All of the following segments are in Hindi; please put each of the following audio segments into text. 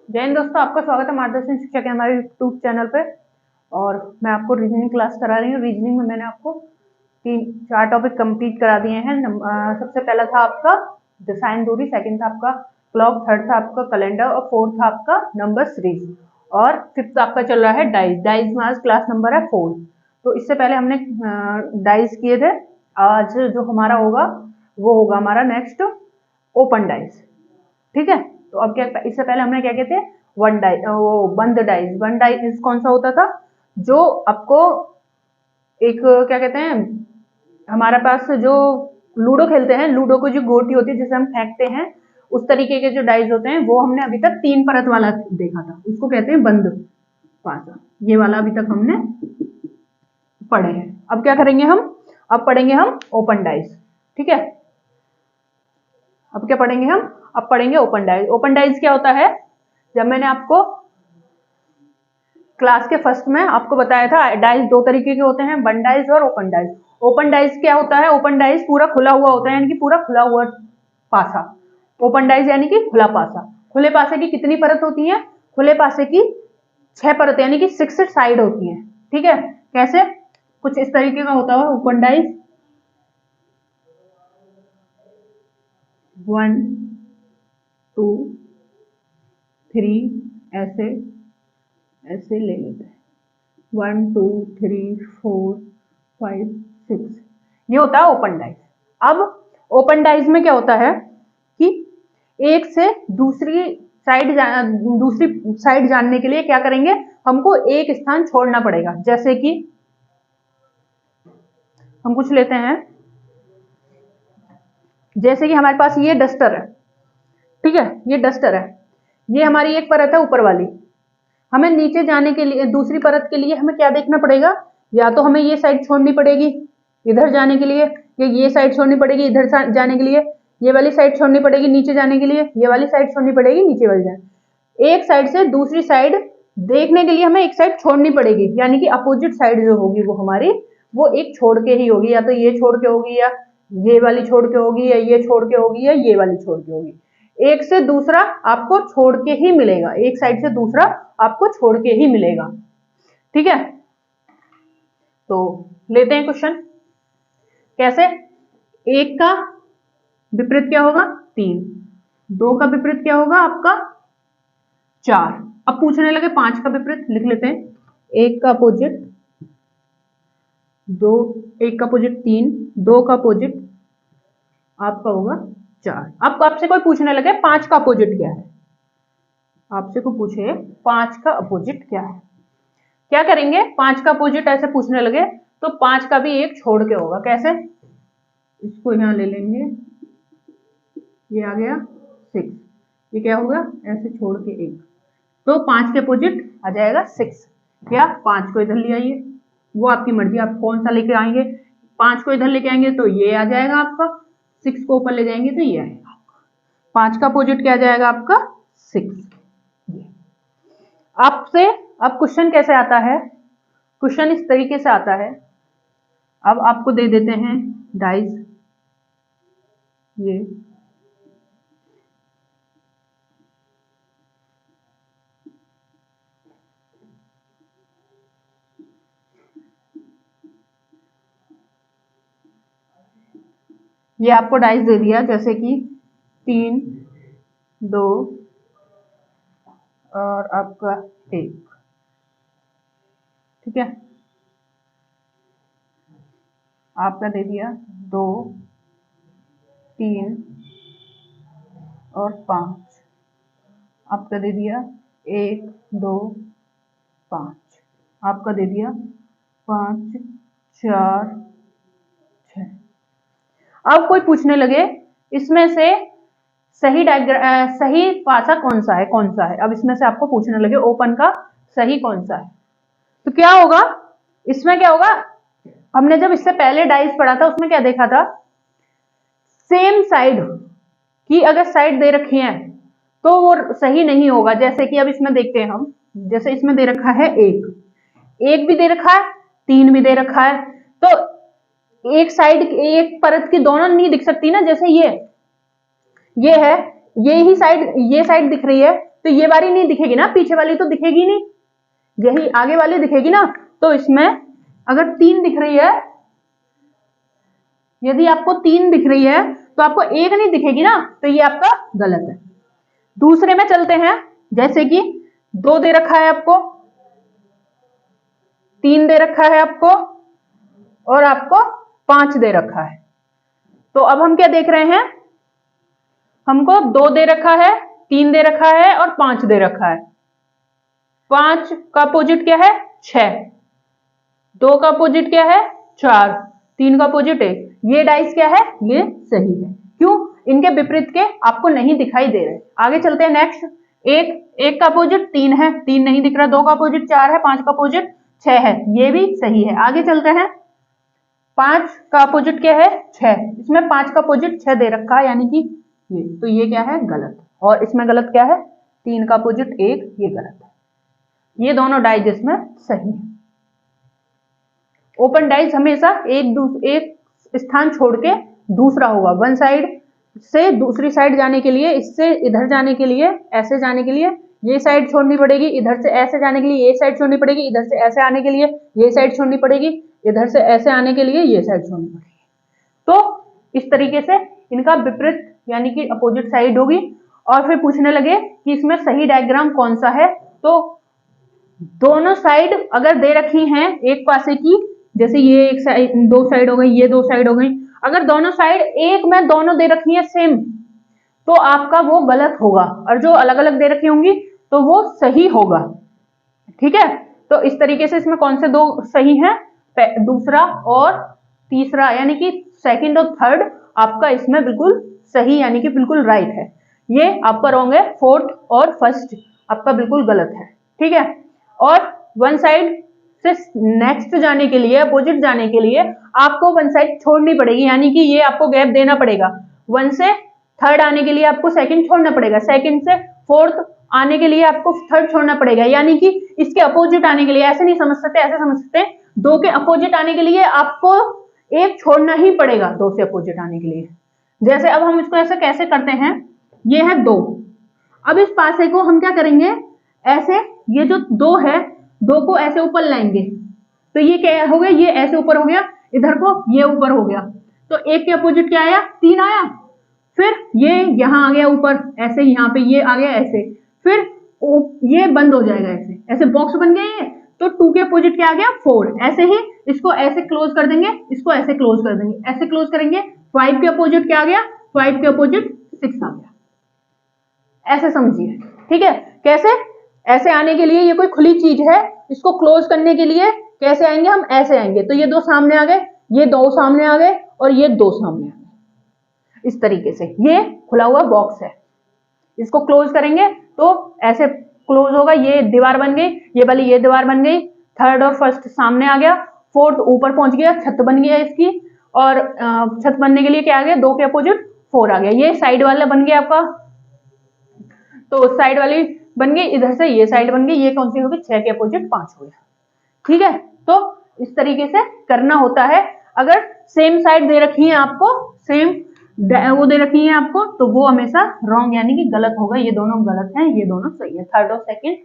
जय हिंद दोस्तों, आपका स्वागत है मार्गदर्शन शिक्षा के हमारे यूट्यूब चैनल पे। और मैं आपको रीजनिंग क्लास करा रही हूँ। रीजनिंग में मैंने आपको 3-4 टॉपिक कंप्लीट करा दिए हैं। सबसे पहला था आपका साइन दूरी, सेकंड था आपका क्लॉक, थर्ड था आपका कैलेंडर और फोर्थ था आपका नंबर सीरीज और फिफ्थ आपका चल रहा है डाइस। डाइस में आज क्लास नंबर है 4। तो इससे पहले हमने डाइस किए थे। आज जो हमारा होगा वो होगा हमारा नेक्स्ट ओपन डाइस। ठीक है, तो अब क्या, इससे पहले हमने क्या कहते हैं वन डाइस, वो बंद डाइस। वन डाइस कौन सा होता था, जो आपको एक क्या कहते हैं, हमारे पास जो लूडो खेलते हैं, लूडो को जो गोटी होती है जिसे हम फेंकते हैं, उस तरीके के जो डाइस होते हैं वो हमने अभी तक 3 परत वाला देखा था, उसको कहते हैं बंद पासा। ये वाला अभी तक हमने पढ़े हैं। अब क्या करेंगे हम, अब पढ़ेंगे हम ओपन डाइस। ठीक है, अब क्या पढ़ेंगे हम, अब पढ़ेंगे ओपन डाइस। ओपन डाइस क्या होता है, जब मैंने आपको क्लास के फर्स्ट में आपको बताया था डाइस 2 तरीके के होते हैं, बंद डाइस और ओपन डाइस। ओपन डाइस क्या होता है, ओपन डाइस पूरा खुला हुआ होता है, यानी कि पूरा खुला हुआ पासा। ओपन डाइस यानी कि खुला पासा। खुले पासे की कितनी परत होती है, खुले पासे की 6 परत यानी कि 6 साइड होती है। ठीक है, कैसे, कुछ इस तरीके का होता है ओपन डाइस। 1 2 3 ऐसे ऐसे ले लेते हैं, 1 2 3 4 5 6, ये होता है ओपन डाइस। अब ओपन डाइस में क्या होता है कि एक से दूसरी साइड जानने के लिए क्या करेंगे, हमको एक स्थान छोड़ना पड़ेगा। जैसे कि हम कुछ लेते हैं, जैसे कि हमारे पास ये डस्टर है। ठीक है, ये डस्टर है, ये हमारी एक परत है ऊपर वाली। हमें नीचे जाने के लिए, दूसरी परत के लिए हमें क्या देखना पड़ेगा, या तो हमें ये साइड छोड़नी पड़ेगी इधर जाने के लिए, या ये साइड छोड़नी पड़ेगी इधर जाने के लिए, ये वाली साइड छोड़नी पड़ेगी नीचे जाने के लिए, ये वाली साइड छोड़नी पड़ेगी नीचे वाली जाने। एक साइड से दूसरी साइड देखने के लिए हमें एक साइड छोड़नी पड़ेगी, यानी कि अपोजिट साइड जो होगी वो हमारी, वो एक छोड़ के ही होगी, या तो ये छोड़ के होगी, या ये वाली छोड़ के होगी, या ये छोड़ के होगी, या ये वाली छोड़ के होगी। एक से दूसरा आपको छोड़ के ही मिलेगा, एक साइड से दूसरा आपको छोड़ के ही मिलेगा। ठीक है, तो लेते हैं क्वेश्चन। कैसे, 1 का विपरीत क्या होगा 3, 2 का विपरीत क्या होगा आपका 4। अब पूछने लगे 5 का विपरीत, लिख लेते हैं, 1 का अपोजिट 2, 1 का अपोजिट 3, 2 का अपोजिट आपका होगा 4। अब आपसे कोई पूछने लगे 5 का अपोजिट क्या है, आपसे को पूछे 5 का अपोजिट क्या है, क्या करेंगे, 5 का अपोजिट ऐसे पूछने लगे तो 5 का भी एक छोड़ के होगा। कैसे, इसको यहां ले लेंगे, ये आ गया 6, ये क्या होगा ऐसे छोड़ के एक, तो 5 के अपोजिट आ जाएगा 6। क्या, 5 को इधर ले आइए, वो आपकी मर्जी, आप कौन सा लेके आएंगे। 5 को इधर लेके आएंगे तो ये आ जाएगा आपका, 6 को ऊपर ले जाएंगे तो ये आएगा। 5 का अपोजिट क्या आ जाएगा आपका 6। आपसे अब क्वेश्चन कैसे आता है, क्वेश्चन इस तरीके से आता है। अब आपको दे देते हैं डाइस, ये आपको डाइस दे दिया, जैसे कि 3 2 और आपका 1। ठीक है, आपका दे दिया 2 3 और 5, आपका दे दिया 1 2 5, आपका दे दिया 5 4 6। अब कोई पूछने लगे इसमें से सही पासा कौन सा है, कौन सा है। अब इसमें से आपको पूछने लगे ओपन का सही कौन सा है, तो क्या होगा, इसमें क्या होगा, हमने जब इससे पहले डाइस पढ़ा था उसमें क्या देखा था, सेम साइड की अगर साइड दे रखी है तो वो सही नहीं होगा। जैसे कि अब इसमें देखते हैं हम, जैसे इसमें दे रखा है 1 भी दे रखा है, 3 भी दे रखा है, तो एक साइड, एक परत की दोनों नहीं दिख सकती ना। जैसे ये है, ये ही साइड, ये साइड दिख रही है, तो ये वाली नहीं दिखेगी ना, पीछे वाली तो दिखेगी नहीं, यही आगे वाली दिखेगी ना। तो इसमें अगर 3 दिख रही है, यदि आपको 3 दिख रही है तो आपको 1 नहीं दिखेगी ना, तो ये आपका गलत है। दूसरे में चलते हैं, जैसे कि 2 दे रखा है आपको, 3 दे रखा है आपको, और आपको 5 दे रखा है। तो अब हम क्या देख रहे हैं, हमको 2 दे रखा है, 3 दे रखा है और 5 दे रखा है। 5 का अपोजिट क्या है, 6। 2 का अपोजिट क्या है, 4। 3 का अपोजिट 1। ये डाइस क्या है, ये सही है। क्यों, इनके विपरीत के आपको नहीं दिखाई दे रहे। आगे चलते हैं नेक्स्ट। 1 का अपोजिट 3 है, 3 नहीं दिख रहा। 2 का अपोजिट 4 है, 5 का अपोजिट 6 है, ये भी सही है। आगे चलते हैं, 5 का अपोजिट क्या है, 6। इसमें 5 का अपोजिट 6 दे रखा है, यानी कि ये, तो ये क्या है, गलत। और इसमें गलत क्या है, 3 का अपोजिट 1, ये गलत है। ये दोनों डाइज इसमें सही है। ओपन डाइज हमेशा एक स्थान छोड़ के दूसरा होगा। वन साइड से दूसरी साइड जाने के लिए, इससे इधर जाने के लिए, ऐसे जाने के लिए ये साइड छोड़नी पड़ेगी, इधर से ऐसे जाने के लिए ये साइड छोड़नी पड़ेगी, इधर से ऐसे आने के लिए ये साइड छोड़नी पड़ेगी, इधर से ऐसे आने के लिए ये साइड छोड़नी पड़ेगी। तो इस तरीके से इनका विपरीत यानी कि अपोजिट साइड होगी। और फिर पूछने लगे कि इसमें सही डायग्राम कौन सा है, तो दोनों साइड अगर दे रखी हैं एक पासे की, जैसे ये एक साइड, 2 साइड हो गई, ये 2 साइड हो गई, अगर दोनों साइड एक में दोनों दे रखी है सेम, तो आपका वो गलत होगा। और जो अलग अलग दे रखी होंगी तो वो सही होगा। ठीक है, तो इस तरीके से इसमें कौन से 2 सही हैं, दूसरा और तीसरा, यानी कि सेकंड और थर्ड आपका इसमें बिल्कुल सही, यानी कि बिल्कुल राइट है। ये आपका रॉन्ग है, फोर्थ और फर्स्ट आपका बिल्कुल गलत है। ठीक है, और वन साइड से नेक्स्ट जाने के लिए, अपोजिट जाने के लिए आपको वन साइड छोड़नी पड़ेगी, यानी कि ये आपको गैप देना पड़ेगा। 1 से थर्ड आने के लिए आपको सेकंड छोड़ना पड़ेगा, सेकंड से फोर्थ आने के लिए आपको थर्ड छोड़ना पड़ेगा, यानी कि इसके अपोजिट आने के लिए, ऐसे नहीं समझ सकते, ऐसे समझ सकते हैं, 2 के अपोजिट आने के लिए आपको एक छोड़ना ही पड़ेगा 2 से अपोजिट आने के लिए। जैसे अब हम इसको ऐसे कैसे करते हैं, ये है 2, अब इस पासे को हम क्या करेंगे, ऐसे ये जो 2 है, 2 को ऐसे ऊपर लाएंगे, तो ये क्या हो गया, ये ऐसे ऊपर हो गया, इधर को ये ऊपर हो गया, तो 1 के अपोजिट क्या आया, 3 आया। फिर ये यहां आ गया ऊपर, ऐसे यहाँ पे ये आ गया ऐसे, फिर ये बंद हो जाएगा, ऐसे ऐसे बॉक्स बन गया ये, तो 2 के अपोजिट क्या आ गया, 4। ऐसे ही इसको ऐसे क्लोज कर देंगे, इसको ऐसे क्लोज कर देंगे, ऐसे क्लोज करेंगे। 5 के अपोजिट क्या आ गया, 5 के अपोजिट 6 आ गया। ऐसे समझिए। ठीक है, कैसे, ऐसे आने के लिए ये कोई खुली चीज है, इसको क्लोज करने के लिए कैसे आएंगे, हम ऐसे आएंगे, तो ये 2 सामने आ गए, ये 2 सामने आ गए, और ये 2 सामने आ गए। इस तरीके से ये खुला हुआ बॉक्स है, इसको क्लोज करेंगे तो ऐसे क्लोज होगा, ये दीवार बन गई, ये वाली ये दीवार बन गई, थर्ड और फर्स्ट सामने आ गया, फोर्थ ऊपर पहुंच गया, छत बन गया इसकी, और छत बनने के लिए क्या आ गया, 2 के अपोजिट 4 आ गया। ये साइड वाला बन गया आपका, तो साइड वाली बन गई, इधर से ये साइड बन गई, ये कौन सी होगी, 6 के अपोजिट 5 हो गया। ठीक है, तो इस तरीके से करना होता है। अगर सेम साइड दे रखी है आपको, सेम वो दे रखी है आपको, तो वो हमेशा रॉन्ग यानी कि गलत होगा। ये दोनों गलत हैं, ये दोनों सही है, थर्ड और सेकंड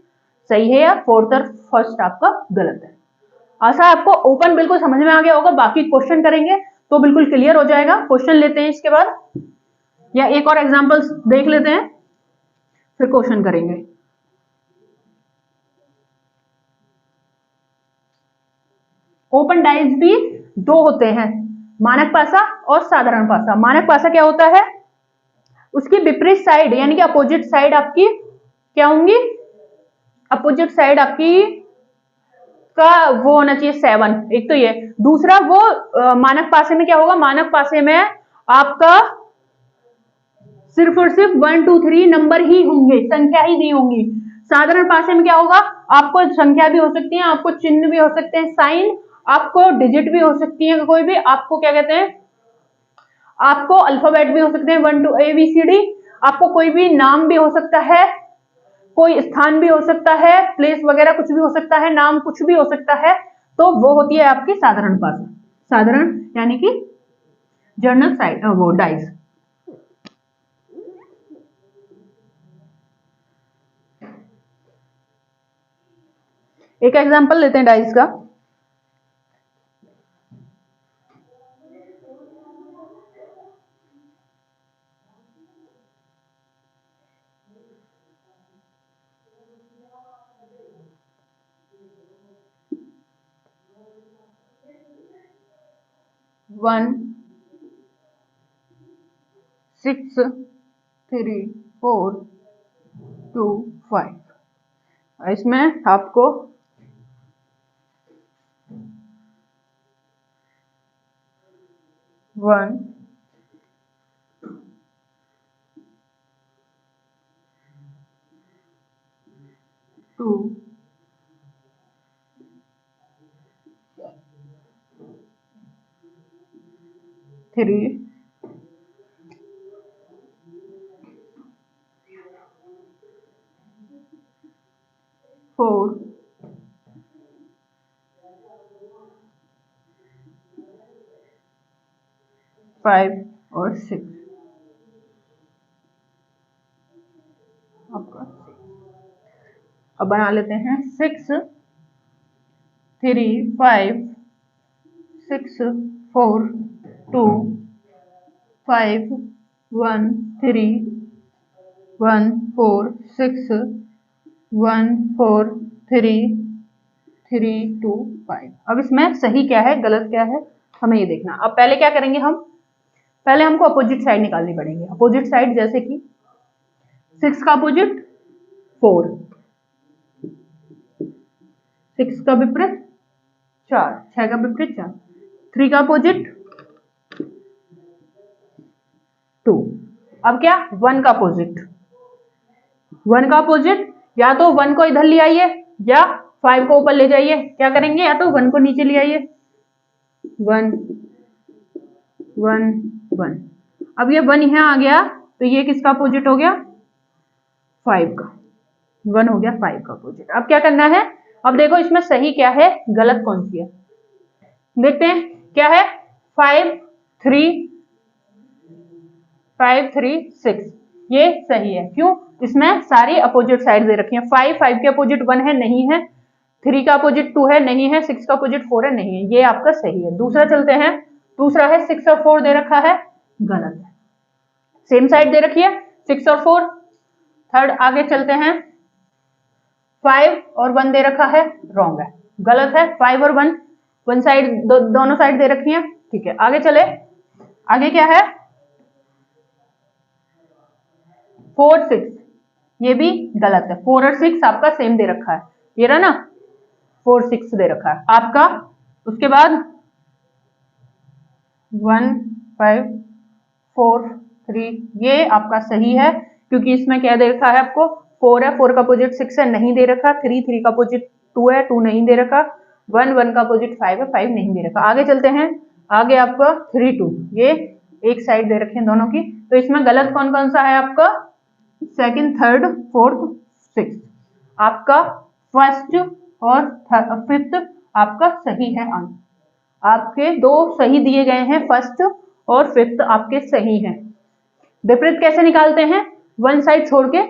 सही है, या फोर्थ और फर्स्ट आपका गलत है। आशा आपको ओपन बिल्कुल समझ में आ गया होगा। बाकी क्वेश्चन करेंगे तो बिल्कुल क्लियर हो जाएगा। क्वेश्चन लेते हैं इसके बाद, या एक और एग्जाम्पल देख लेते हैं, फिर क्वेश्चन करेंगे। ओपन डाइज भी 2 होते हैं, मानक पासा और साधारण पासा। मानक पासा क्या होता है, उसकी विपरीत साइड यानी कि अपोजिट साइड आपकी क्या होंगी, अपोजिट साइड आपकी का वो होना चाहिए 7, एक तो ये। दूसरा वो मानक पासे में क्या होगा, मानक पासे में आपका सिर्फ और सिर्फ 1 2 3 नंबर ही होंगे, संख्या ही दी होंगी। साधारण पासे में क्या होगा, आपको संख्या भी हो सकती है, आपको चिन्ह भी हो सकते हैं, साइन, आपको डिजिट भी हो सकती है, कोई भी आपको क्या कहते हैं, आपको अल्फाबेट भी हो सकते हैं 1 to ABCD, आपको कोई भी नाम भी हो सकता है, कोई स्थान भी हो सकता है, प्लेस वगैरह कुछ भी हो सकता है, नाम कुछ भी हो सकता है, तो वो होती है आपकी साधारण पासा। साधारण यानी कि जनरल साइड वो डाइस। एक एग्जांपल लेते हैं डाइस का। वन, 6, 3, 4, 2, 5। इसमें आपको 1, 2, 3, 4, 5 और 6 आपका। अब बना लेते हैं 6, 3, 5, 6, 4, 2, 5, 1, 3, 1, 4, 6, 1, 4, 3, 3, 2, 5। अब इसमें सही क्या है गलत क्या है हमें ये देखना। अब पहले क्या करेंगे हम, पहले हमको अपोजिट साइड निकालनी पड़ेगी। अपोजिट साइड जैसे कि 6 का अपोजिट 4, 6 का विपरीत 4, 6 का विपरीत 4, 3 का अपोजिट 2। अब क्या 1 का अपोजिट, 1 का अपोजिट या तो 1 को इधर ले आइए या 5 को ऊपर ले जाइए। क्या करेंगे, या तो 1 को नीचे ले आइए, 1, 1, 1। अब ये 1 यहाँ आ गया तो ये किसका अपोजिट हो गया, 5 का। 1 हो गया 5 का अपोजिट। अब क्या करना है, अब देखो इसमें सही क्या है गलत कौन सी है, देखते हैं क्या है। 5, 3, 5, 3, 6 ये सही है। क्यों, इसमें सारी अपोजिट साइड दे रखी है। 5 के अपोजिट 1 है, नहीं है। 3 का अपोजिट 2 है, नहीं है। 6 का अपोजिट 4 है, नहीं है। ये आपका सही है। दूसरा चलते हैं, दूसरा है 6 और 4 दे रखा है, गलत है। सेम साइड दे रखी है 6 और 4। थर्ड आगे चलते हैं, 5 और 1 दे रखा है, रॉन्ग है, गलत है। 5 और 1 वन साइड दोनों साइड दे रखी है, ठीक है। आगे चले, आगे क्या है 4, 6 ये भी गलत है। 4 और 6 आपका सेम दे रखा है, ये रहा ना 4, 6 दे रखा है आपका। उसके बाद 1, 5, 4, 3 ये आपका सही है, क्योंकि इसमें क्या दे रखा है आपको 4 है, 4 का अपोजिट 6 है, नहीं दे रखा। 3, 3 का अपोजिट 2 है, 2 नहीं दे रखा। 1, 1 का अपोजिट 5 है, 5 नहीं दे रखा। आगे चलते हैं, आगे आपका 3, 2 ये एक साइड दे रखे हैं दोनों की। तो इसमें गलत कौन कौन सा है आपका, सेकंड, थर्ड, फोर्थ, सिक्स। आपका फर्स्ट और फिफ्थ आपका सही है आंसर। आपके दो सही दिए गए हैं, फर्स्ट और फिफ्थ आपके सही हैं। विपरीत कैसे निकालते हैं, वन साइड छोड़ के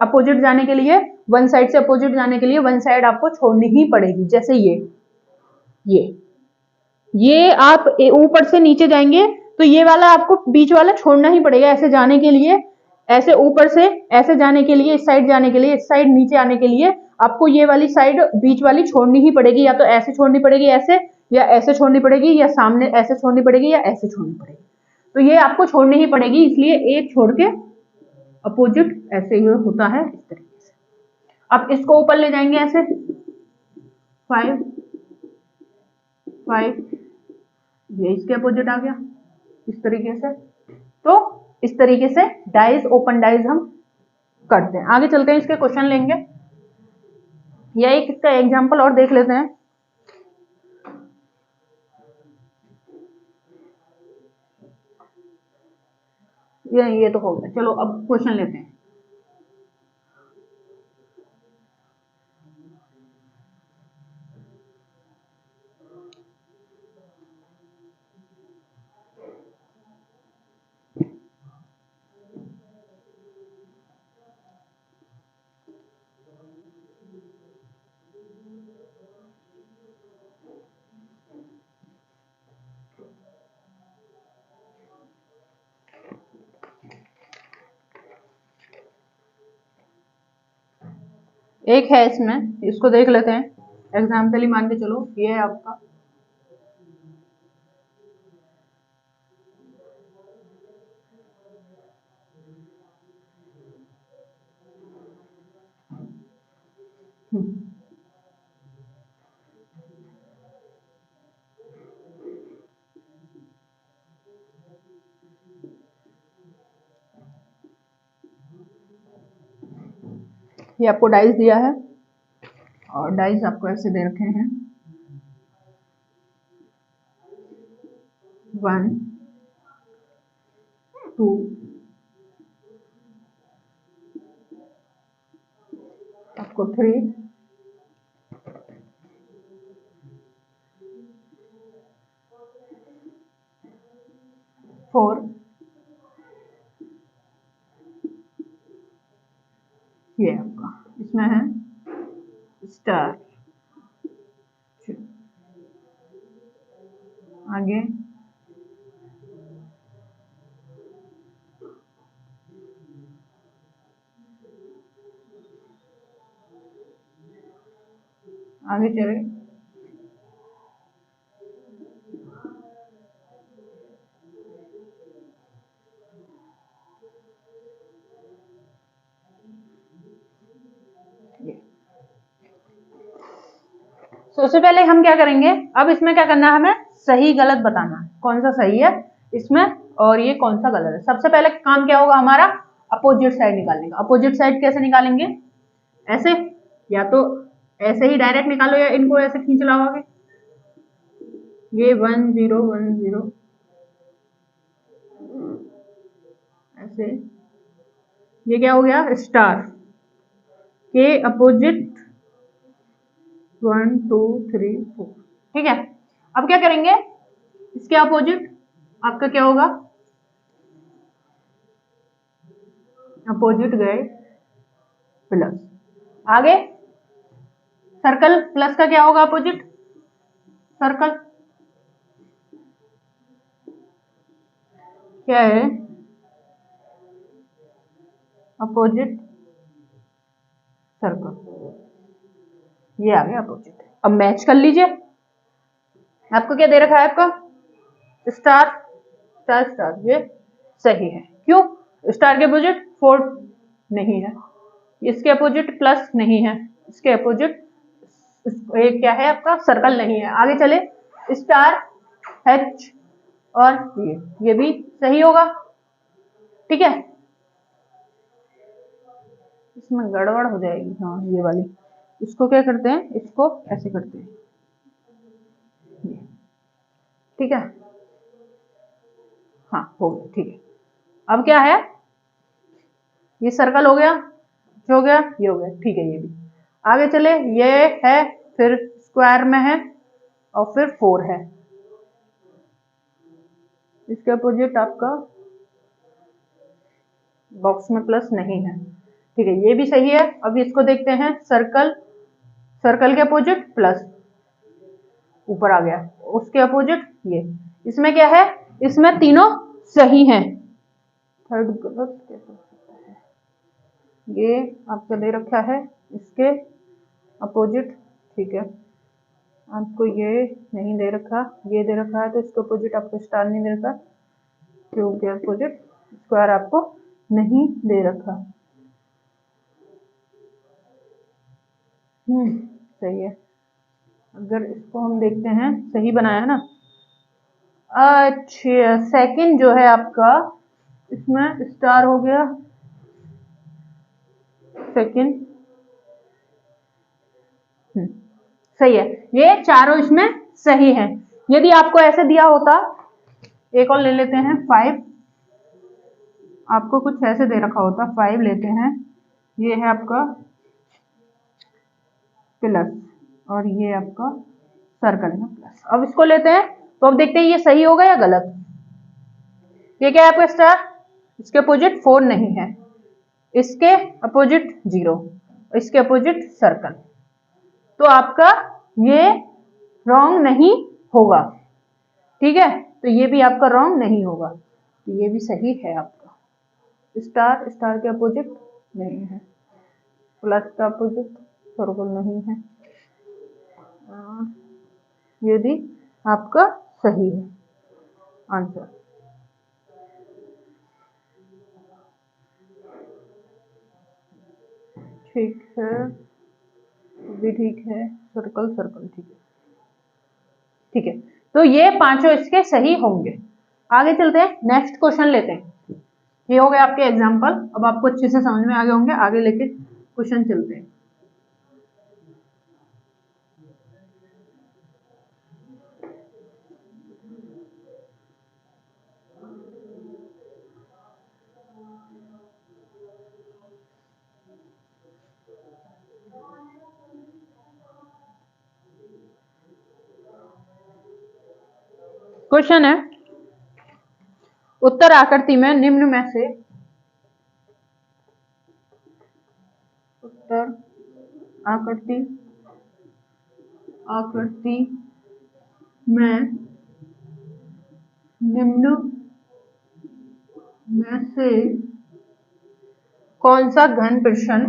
अपोजिट जाने के लिए, वन साइड से अपोजिट जाने के लिए वन साइड आपको छोड़नी ही पड़ेगी। जैसे ये आप ऊपर से नीचे जाएंगे तो ये वाला आपको बीच वाला छोड़ना ही पड़ेगा ऐसे जाने के लिए। ऐसे ऊपर से ऐसे जाने के लिए, इस साइड जाने के लिए, इस साइड नीचे आने के लिए आपको ये वाली साइड बीच वाली छोड़नी ही पड़ेगी। या तो ऐसे छोड़नी पड़ेगी, ऐसे, या ऐसे छोड़नी पड़ेगी, या सामने ऐसे छोड़नी पड़ेगी, या ऐसे छोड़नी पड़ेगी। तो ये आपको छोड़नी ही पड़ेगी, इसलिए एक छोड़ के अपोजिट ऐसे ही होता है इस तरीके से। अब इसको ऊपर ले जाएंगे ऐसे 5, 5 ये इसके अपोजिट आ गया इस तरीके से। तो इस तरीके से डाइज, ओपन डाइज हम करते हैं। आगे चलते हैं, इसके क्वेश्चन लेंगे या एक इसका एग्जांपल और देख लेते हैं। ये तो हो गया, चलो अब क्वेश्चन लेते हैं। एक है इसमें, इसको देख लेते हैं। एग्जाम्पल ही मान के चलो, ये है आपका ये आपको डाइस दिया है और डाइस आपको ऐसे दे रखे हैं 1 2 आपको 3 4 ये आपका इसमें है स्टार। आगे आगे चले सबसे पहले हम क्या करेंगे, अब इसमें क्या करना है, हमें सही गलत बताना है, कौन सा सही है इसमें और ये कौन सा गलत है। सबसे पहले काम क्या होगा हमारा, अपोजिट साइड निकालने का। अपोजिट साइड कैसे निकालेंगे, ऐसे, या तो ऐसे ही डायरेक्ट निकालो या इनको ऐसे खींच लाओगे। ये 1 0 1 0 ऐसे, ये क्या हो गया स्टार के अपोजिट 1 2 3 4। ठीक है, अब क्या करेंगे, इसके अपोजिट आपका क्या होगा, अपोजिट गए प्लस। आगे सर्कल प्लस का क्या होगा अपोजिट, सर्कल क्या है, अपोजिट सर्कल, ये आ गया अपोजिट। अब मैच कर लीजिए, आपको क्या दे रखा है, आपका स्टार स्टार स्टार, ये सही है। क्यों, स्टार के अपोजिट 4 नहीं है, इसके अपोजिट प्लस नहीं है, इसके अपोजिट एक क्या है आपका सर्कल नहीं है। आगे चले, स्टार एच और ये भी सही होगा। ठीक है, इसमें गड़बड़ हो जाएगी, हाँ ये वाली, इसको क्या करते हैं, इसको ऐसे करते हैं, ठीक है, हाँ हो गया, ठीक है। अब क्या है, ये सर्कल हो गया, हो गया, ये हो गया, ठीक है। ये भी आगे चले, ये है फिर स्क्वायर में है और फिर 4 है, इसके अपोजिट आपका बॉक्स में प्लस नहीं है। ठीक है, ये भी सही है। अब इसको देखते हैं, सर्कल, सर्कल के अपोजिट प्लस, ऊपर आ गया, उसके अपोजिट ये, इसमें क्या है, इसमें तीनों सही हैं, थर्ड गलत कैसे हो सकता है, ये आपका दे रखा है इसके अपोजिट, ठीक है, आपको ये नहीं दे रखा, ये दे रखा है, तो इसके अपोजिट आपको स्टार नहीं दे रखा, क्योंकि अपोजिट स्क्वायर आपको नहीं दे रखा। सही है। अगर इसको हम देखते हैं, सही बनाया है ना। अच्छा, सेकंड जो है आपका, इसमें स्टार हो गया सेकंड, सही है, ये चारों इसमें सही है। यदि आपको ऐसे दिया होता, एक और ले लेते हैं 5, आपको कुछ ऐसे दे रखा होता, 5 लेते हैं, ये है आपका प्लस और ये आपका सर्कल में प्लस। अब इसको लेते हैं, तो अब देखते हैं ये सही होगा या गलत। ये क्या है आपका स्टार, इसके अपोजिट 4 नहीं है, इसके अपोजिट 0, इसके अपोजिट सर्कल, तो आपका ये रॉन्ग नहीं होगा। ठीक है, तो ये भी आपका रॉन्ग नहीं होगा, तो ये भी सही है आपका। स्टार, स्टार के अपोजिट नहीं है, प्लस का अपोजिट सर्कल नहीं है। ये भी आपका सही है आंसर। ठीक है, भी ठीक है, सर्कल सर्कल ठीक है। ठीक है, तो ये पांचों इसके सही होंगे। आगे चलते हैं, नेक्स्ट क्वेश्चन लेते हैं। ये हो गए आपके एग्जाम्पल, अब आपको अच्छे से समझ में आ गए होंगे। आगे लेके क्वेश्चन चलते हैं। क्वेश्चन है, उत्तर आकृति में निम्न में से उत्तर आकृति में निम्न में से कौन सा घन प्रश्न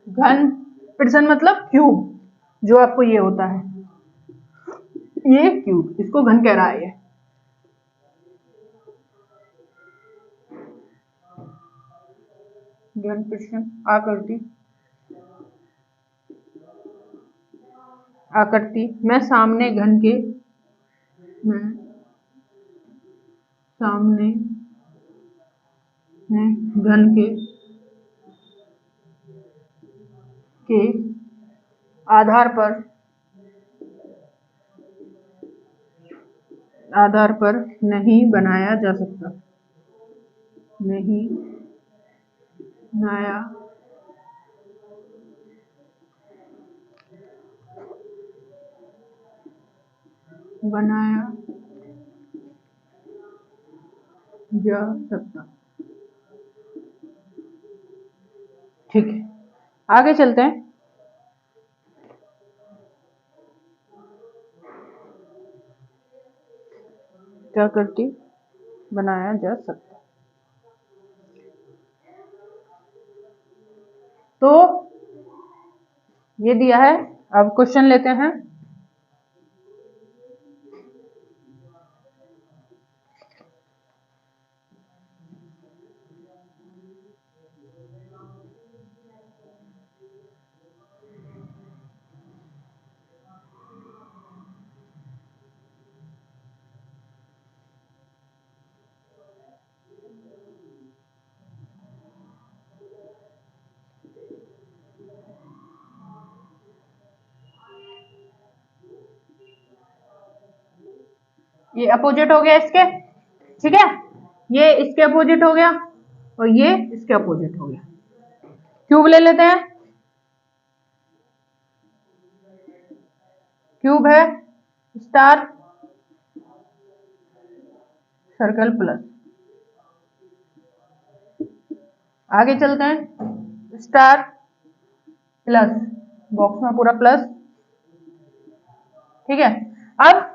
घन प्रश्न मतलब क्यूब, जो आपको ये होता है, ये क्यूब, इसको घन कह रहा है। ये घन प्रश्न आकृति में सामने घन के आधार पर नहीं बनाया जा सकता, बनाया जा सकता। ठीक है, आगे चलते हैं। क्या करती बनाया जा सकता, तो ये दिया है। अब क्वेश्चन लेते हैं। ये अपोजिट हो गया इसके, ठीक है, ये इसके अपोजिट हो गया और ये इसके अपोजिट हो गया। क्यूब ले लेते हैं। क्यूब है स्टार सर्कल प्लस। आगे चलते हैं, स्टार प्लस, बॉक्स में पूरा प्लस। ठीक है, अब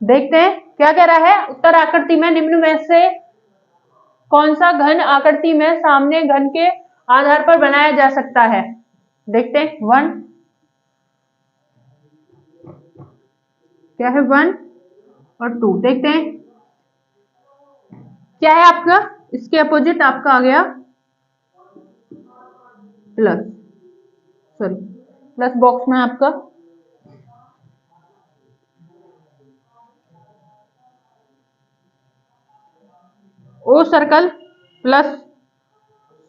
देखते हैं क्या कह रहा है। उत्तर आकृति में निम्न में से कौन सा घन आकृति में सामने घन के आधार पर बनाया जा सकता है। देखते हैं, 1 क्या है, 1 और 2। देखते हैं क्या है आपका, इसके अपोजिट आपका आ गया प्लस, सॉरी प्लस बॉक्स में आपका ओ सर्कल प्लस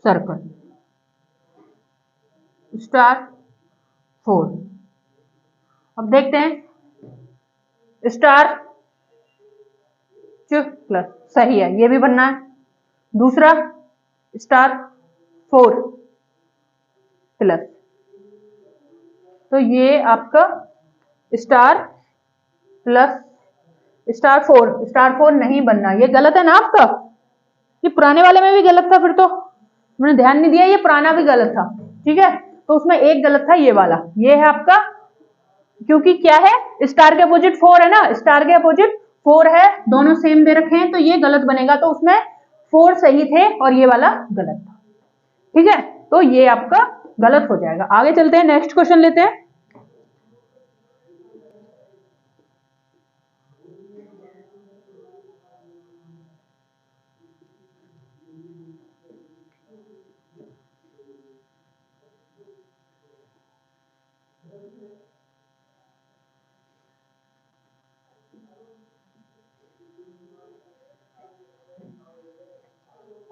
सर्कल स्टार 4। अब देखते हैं स्टार प्लस, सही है, ये भी बनना है। दूसरा स्टार 4 प्लस, तो ये आपका स्टार प्लस स्टार 4 नहीं बनना, ये गलत है ना आपका। ये पुराने वाले में भी गलत था, फिर तो मैंने ध्यान नहीं दिया, ये पुराना भी गलत था। ठीक है, तो उसमें एक गलत था, ये वाला, ये है आपका क्योंकि क्या है, स्टार के अपोजिट 4 है ना, स्टार के अपोजिट 4 है, दोनों सेम दे रखे हैं, तो ये गलत बनेगा, तो उसमें 4 सही थे और ये वाला गलत था। ठीक है, तो ये आपका गलत हो जाएगा। आगे चलते हैं, नेक्स्ट क्वेश्चन लेते हैं।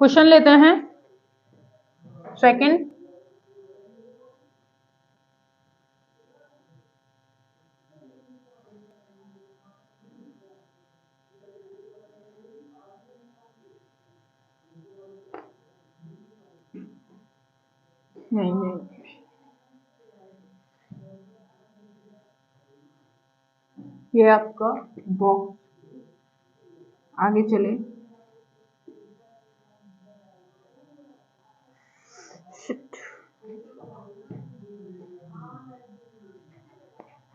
क्वेश्चन लेते हैं सेकंड। नहीं, ये आपका बॉक्स। आगे चले,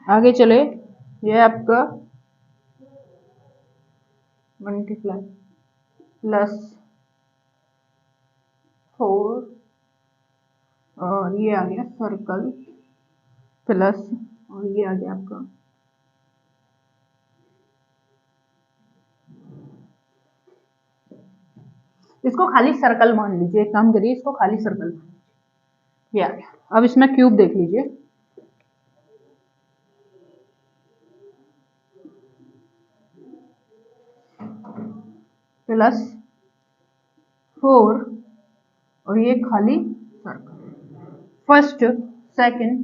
आगे चले, ये आपका मल्टीप्लाई प्लस 4 और ये आ गया सर्कल प्लस, और ये आ गया आपका इसको खाली सर्कल मान लीजिए। एक काम करिए, इसको खाली सर्कल मान लीजिए, ये आ गया। अब इसमें क्यूब देख लीजिए, प्लस 4 और ये खाली सर्कल, फर्स्ट सेकंड,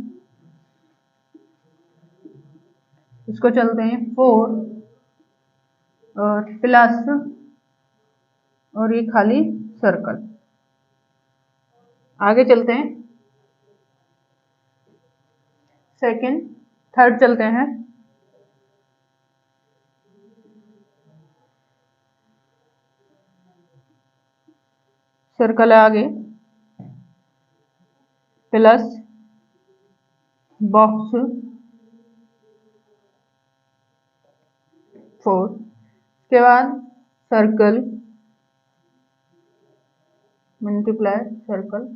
इसको चलते हैं 4 और प्लस और ये खाली सर्कल। आगे चलते हैं सेकंड, थर्ड चलते हैं, सर्कल है आगे, प्लस बॉक्स 4, उसके बाद सर्कल मल्टीप्लाई सर्कल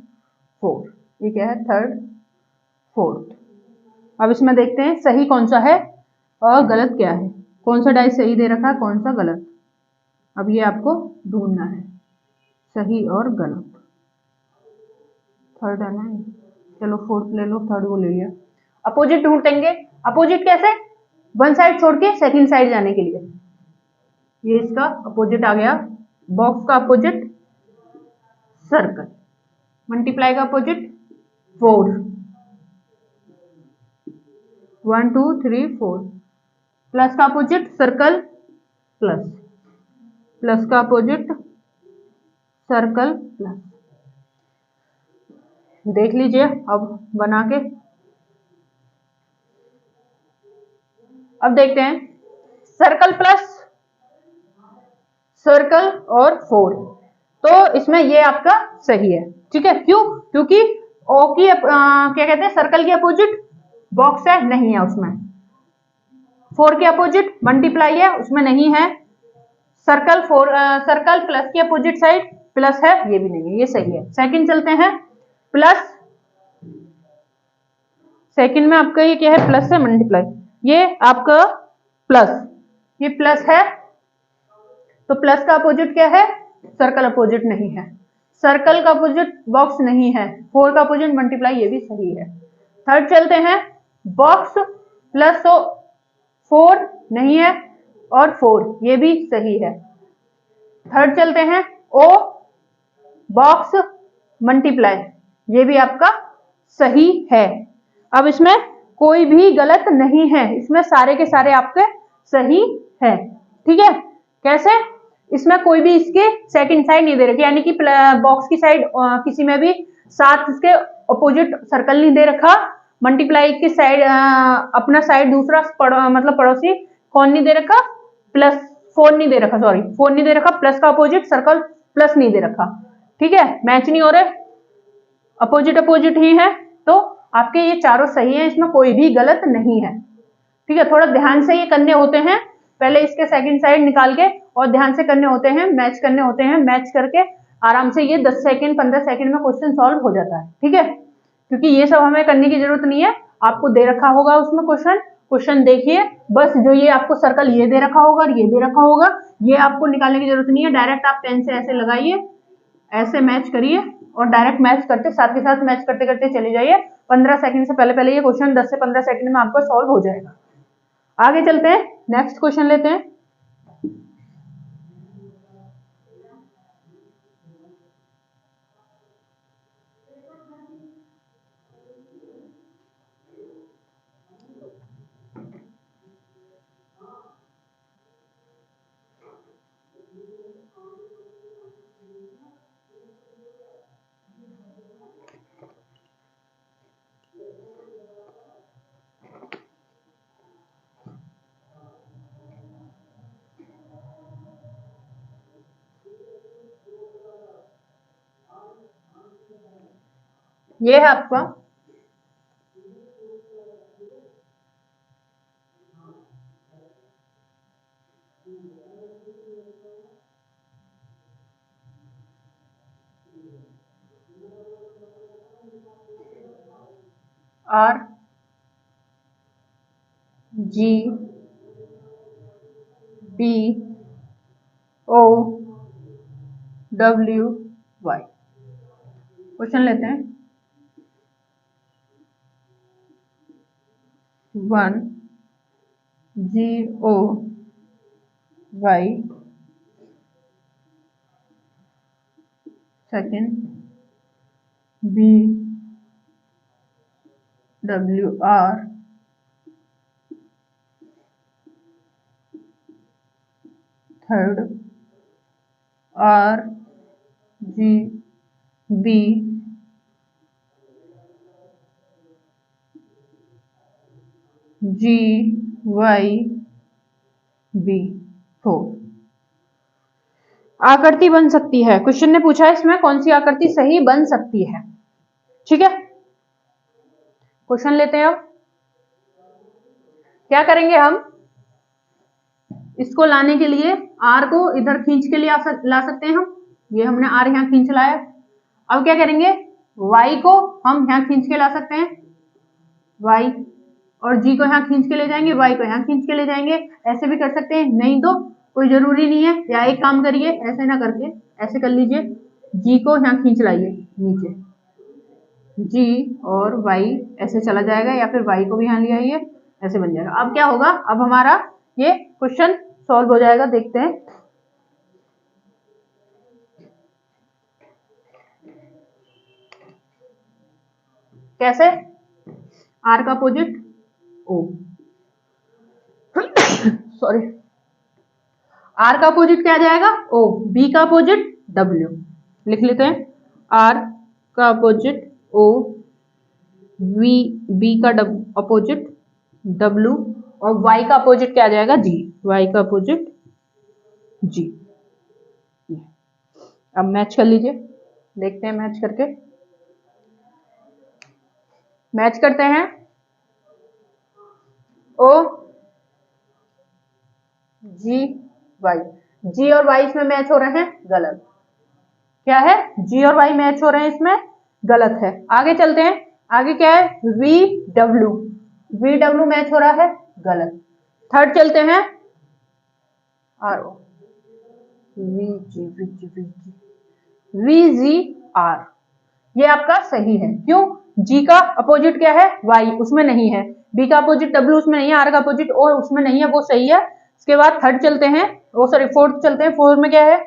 4, ये क्या है, थर्ड फोर्थ। अब इसमें देखते हैं सही कौन सा है और गलत क्या है, कौन सा डाइस सही दे रखा है, कौन सा गलत। अब ये आपको ढूंढना है, सही और गलत। थर्ड है ना, चलो फोर्थ ले लो, थर्ड को ले लिया। अपोजिट ढूंढेंगे, अपोजिट कैसे, वन साइड छोड़ के सेकंड साइड जाने के लिए। ये इसका अपोजिट आ गया, बॉक्स का अपोजिट सर्कल, मल्टीप्लाई का अपोजिट 4, 1 2 3 4, प्लस का अपोजिट सर्कल प्लस, प्लस का अपोजिट सर्कल प्लस। देख लीजिए अब बना के। अब देखते हैं सर्कल प्लस सर्कल और 4, तो इसमें ये आपका सही है। ठीक है, क्यों, क्योंकि ओ की क्या कहते हैं, सर्कल की अपोजिट बॉक्स है, नहीं है उसमें। 4 के अपोजिट मल्टीप्लाई है, उसमें नहीं है। सर्कल 4 सर्कल प्लस की अपोजिट साइड प्लस है, ये भी नहीं है, ये सही है। सेकंड चलते हैं, प्लस, सेकंड में आपका ये क्या है, प्लस है मल्टीप्लाई, ये आपका प्लस, ये प्लस है, तो प्लस का अपोजिट क्या है, सर्कल अपोजिट नहीं है, सर्कल का अपोजिट बॉक्स नहीं है, 4 का अपोजिट मल्टीप्लाई, ये भी सही है। थर्ड चलते हैं, बॉक्स प्लस 4 नहीं है और 4, ये भी सही है। थर्ड चलते हैं, ओ बॉक्स मल्टीप्लाई, ये भी आपका सही है। अब इसमें कोई भी गलत नहीं है, इसमें सारे के सारे आपके सही है। ठीक है, कैसे, इसमें कोई भी इसके सेकंड साइड नहीं दे रखी, यानी कि बॉक्स की साइड किसी में भी साथ इसके अपोजिट सर्कल नहीं दे रखा, मल्टीप्लाई की साइड अपना साइड दूसरा मतलब पड़ोसी कौन नहीं दे रखा, प्लस 4 नहीं दे रखा, सॉरी 4 नहीं दे रखा, प्लस का अपोजिट सर्कल प्लस नहीं दे रखा। ठीक है, मैच नहीं हो रहे, अपोजिट अपोजिट ही है, तो आपके ये चारों सही है, इसमें कोई भी गलत नहीं है। ठीक है, थोड़ा ध्यान से ये करने होते हैं, पहले इसके सेकंड साइड निकाल के और ध्यान से करने होते हैं, मैच करने होते हैं, मैच करके आराम से ये 10 सेकंड 15 सेकंड में क्वेश्चन सॉल्व हो जाता है। ठीक है, क्योंकि ये सब हमें करने की जरूरत नहीं है, आपको दे रखा होगा उसमें क्वेश्चन देखिए, बस जो ये आपको सर्कल ये दे रखा होगा और ये दे रखा होगा, ये आपको निकालने की जरूरत नहीं है, डायरेक्ट आप पेन से ऐसे लगाइए, ऐसे मैच करिए और डायरेक्ट मैच करते साथ के साथ मैच करते करते चले जाइए। 15 सेकंड से पहले ये क्वेश्चन 10 से 15 सेकंड में आपका सॉल्व हो जाएगा। आगे चलते हैं, नेक्स्ट क्वेश्चन लेते हैं। ये है आपका R G B O W Y। Question लेते हैं। 1 G O Y, second B W R, third R G B G Y B, 4। आकृति बन सकती है, क्वेश्चन ने पूछा है इसमें कौन सी आकृति सही बन सकती है। ठीक है, क्वेश्चन लेते हैं। अब क्या करेंगे हम, इसको लाने के लिए R को इधर खींच के लिए ला सकते हैं हम, ये हमने R यहाँ खींच लाया। अब क्या करेंगे, Y को हम यहाँ खींच के ला सकते हैं, Y, और G को यहाँ खींच के ले जाएंगे, Y को यहाँ खींच के ले जाएंगे। ऐसे भी कर सकते हैं, नहीं तो कोई जरूरी नहीं है। या एक काम करिए, ऐसे ना करके ऐसे कर लीजिए, G को यहाँ खींच लाइए नीचे, G और Y ऐसे चला जाएगा, या फिर Y को भी यहाँ ले आइए, ऐसे बन जाएगा। अब क्या होगा, अब हमारा ये क्वेश्चन सॉल्व हो जाएगा। देखते हैं कैसे। R का अपोजिट O, सॉरी, R का अपोजिट क्या आ जाएगा O, B का अपोजिट W, लिख लेते हैं। R का अपोजिट O, B का अपोजिट W, और Y का अपोजिट क्या आ जाएगा G, Y का अपोजिट G। अब मैच कर लीजिए, देखते हैं मैच करके। मैच करते हैं, O G Y, G और Y इसमें मैच हो रहे हैं, गलत। क्या है, G और Y मैच हो रहे हैं इसमें, गलत है। आगे चलते हैं, आगे क्या है, VW मैच हो रहा है, गलत। थर्ड चलते हैं, RO, VGR, ये आपका सही है। क्यों, G का अपोजिट क्या है Y, उसमें नहीं है। B का अपोजिट W, उसमें नहीं है। R का अपोजिट O, उसमें नहीं है, वो सही है। इसके बाद थर्ड चलते हैं, वो सॉरी फोर्थ चलते हैं। फोर्थ में क्या है,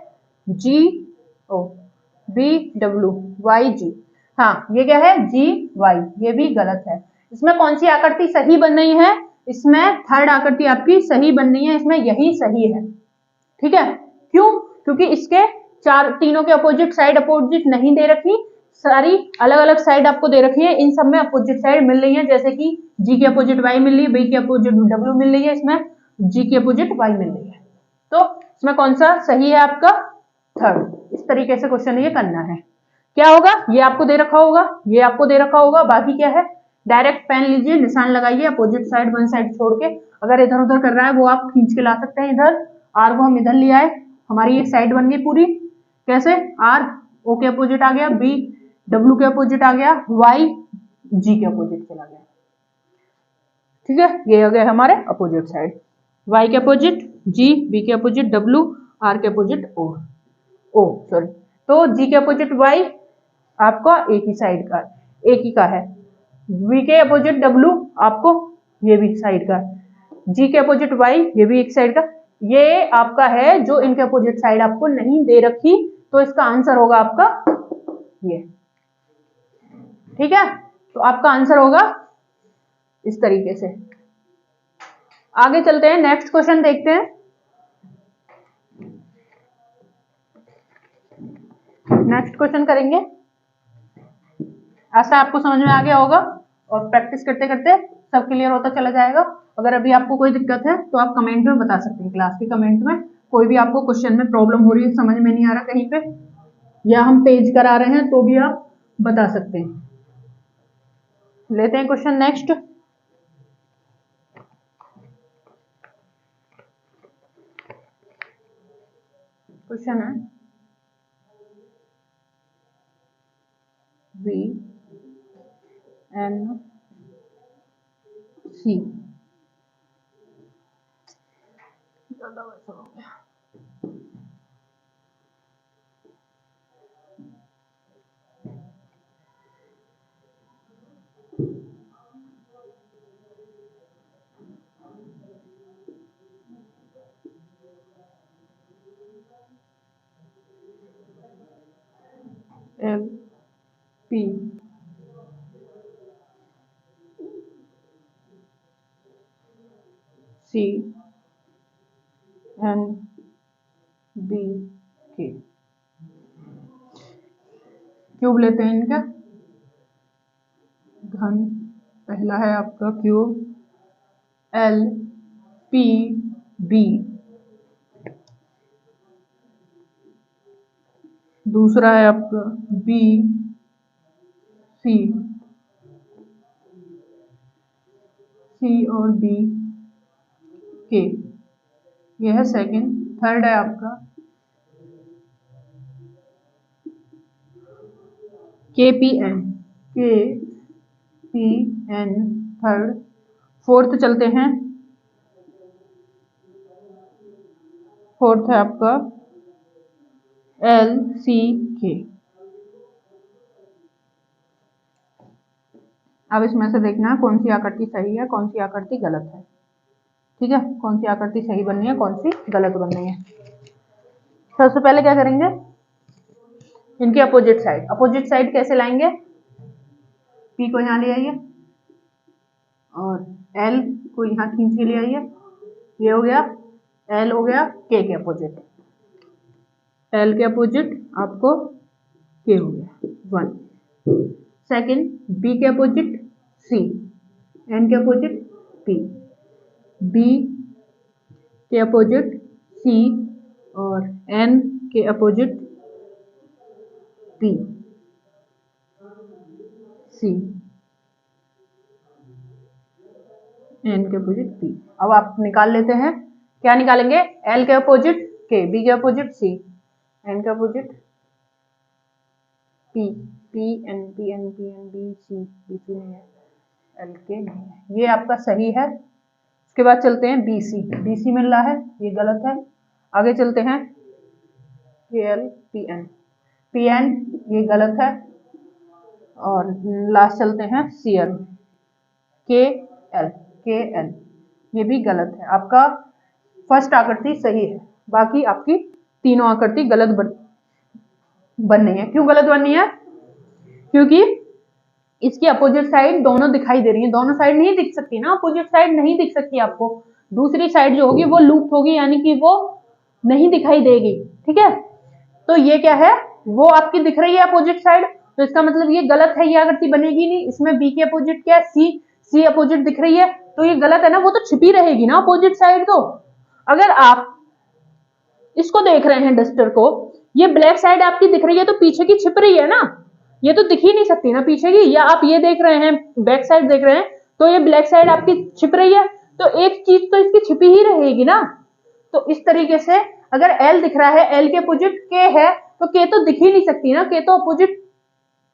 GO BWYG, हाँ ये क्या है GY, ये भी गलत है। इसमें कौन सी आकृति सही बन रही है, इसमें थर्ड आकृति आपकी सही बन रही है, इसमें यही सही है। ठीक है, क्यों, क्योंकि इसके तीनों के अपोजिट साइड अपोजिट नहीं दे रखी, सारी अलग अलग साइड आपको दे रखी है। इन सब में अपोजिट साइड मिल रही है, जैसे कि G के अपोजिट Y मिल रही है, B के अपोजिट W मिल रही है, इसमें G के अपोजिट Y मिल रही है। तो इसमें कौन सा सही है आपका, थर्ड। इस तरीके से क्वेश्चन ये करना है। क्या होगा, ये आपको दे रखा होगा, ये आपको दे रखा होगा, बाकी क्या है, डायरेक्ट पेन लीजिए, निशान लगाइए अपोजिट साइड, वन साइड छोड़ के। अगर इधर उधर कर रहा है वो आप खींच के ला सकते हैं इधर। आर को हम इधर ले आए, हमारी एक साइड बन गई पूरी। कैसे? आर ओ के अपोजिट आ गया, बी डब्ल्यू के अपोजिट आ गया, वाई जी के अपोजिट चला गया। ठीक है, ये हो गया हमारे अपोजिट साइड। वाई के अपोजिट जी, बी के अपोजिट डब्ल्यू, आर के अपोजिट ओ सॉरी, तो जी के अपोजिट वाई आपका एक ही साइड का, एक ही का है। वी के अपोजिट डब्ल्यू आपको ये भी साइड का, जी के अपोजिट वाई ये भी एक साइड का। ये आपका है जो इनके अपोजिट साइड आपको नहीं दे रखी, तो इसका आंसर होगा आपका ये। ठीक है, तो आपका आंसर होगा इस तरीके से। आगे चलते हैं, नेक्स्ट क्वेश्चन देखते हैं। नेक्स्ट क्वेश्चन करेंगे। ऐसा आपको समझ में आ गया होगा और प्रैक्टिस करते करते सब क्लियर होता चला जाएगा। अगर अभी आपको कोई दिक्कत है तो आप कमेंट में बता सकते हैं, क्लास के कमेंट में। कोई भी आपको क्वेश्चन में प्रॉब्लम हो रही है, समझ में नहीं आ रहा कहीं पे, या हम पेज करा रहे हैं तो भी आप बता सकते हैं। लेते हैं क्वेश्चन नेक्स्ट। क्वेश्चन है V N C, ज्यादा वैसा हो गया। L P C N B K। Cube लेते हैं इनका। घन पहला है आपका क्यूब L P B, दूसरा है आपका B C, C और B K, यह है सेकंड। थर्ड है आपका KPN, KPN थर्ड। फोर्थ चलते हैं, फोर्थ है आपका LCK। अब इसमें से देखना है कौन सी आकृति सही है, कौन सी आकृति गलत है। ठीक है, कौन सी आकृति सही बननी है, कौन सी गलत बननी है। सबसे पहले क्या करेंगे, इनके अपोजिट साइड। अपोजिट साइड कैसे लाएंगे? P को यहाँ ले आइए और L को यहाँ खींच के ले आइए। ये हो गया L, हो गया K के अपोजिट। L के अपोजिट आपको K हो गया 1। सेकंड B के अपोजिट C, N के अपोजिट P, B के अपोजिट C और N के अपोजिट P, C, N के अपोजिट P। अब आप निकाल लेते हैं, क्या निकालेंगे? L के अपोजिट K, B के अपोजिट C, N के opposite P, P N P N P N B C, B C नहीं है, L K नहीं है, ये आपका सही है। उसके बाद चलते हैं BC, BC मिल रहा है, ये गलत है। आगे चलते हैं KL PN, PN ये गलत है। और लास्ट चलते हैं CL KL, KL ये भी गलत है। आपका फर्स्ट आकृति सही है, बाकी आपकी तीनों आकृति गलत बननी है। क्यों गलत बननी है? क्योंकि इसकी अपोजिट साइड दोनों दिखाई दे रही है, दोनों साइड नहीं दिख सकती ना, अपोजिट साइड नहीं दिख सकती आपको। दूसरी साइड जो होगी वो लूप होगी, यानी कि वो नहीं दिखाई देगी। ठीक है, तो ये क्या है, वो आपकी दिख रही है अपोजिट साइड, तो इसका मतलब ये गलत है, ये आकृति बनेगी नहीं। इसमें बी के अपोजिट क्या है? सी अपोजिट दिख रही है, तो ये गलत है ना, वो तो छिपी रहेगी ना अपोजिट साइड। तो अगर आप इसको देख रहे हैं डस्टर को, ये ब्लैक साइड आपकी दिख रही है तो पीछे की छिप रही है ना, ये तो दिख ही नहीं सकती ना पीछे की, या आप ये देख रहे हैं बैक साइड देख रहे हैं तो ये ब्लैक साइड आपकी छिप रही है, तो एक चीज तो इसकी छिपी ही रहेगी ना। तो इस तरीके से अगर एल दिख रहा है, एल के अपोजिट के है, तो के तो दिख ही नहीं सकती ना, के तो अपोजिट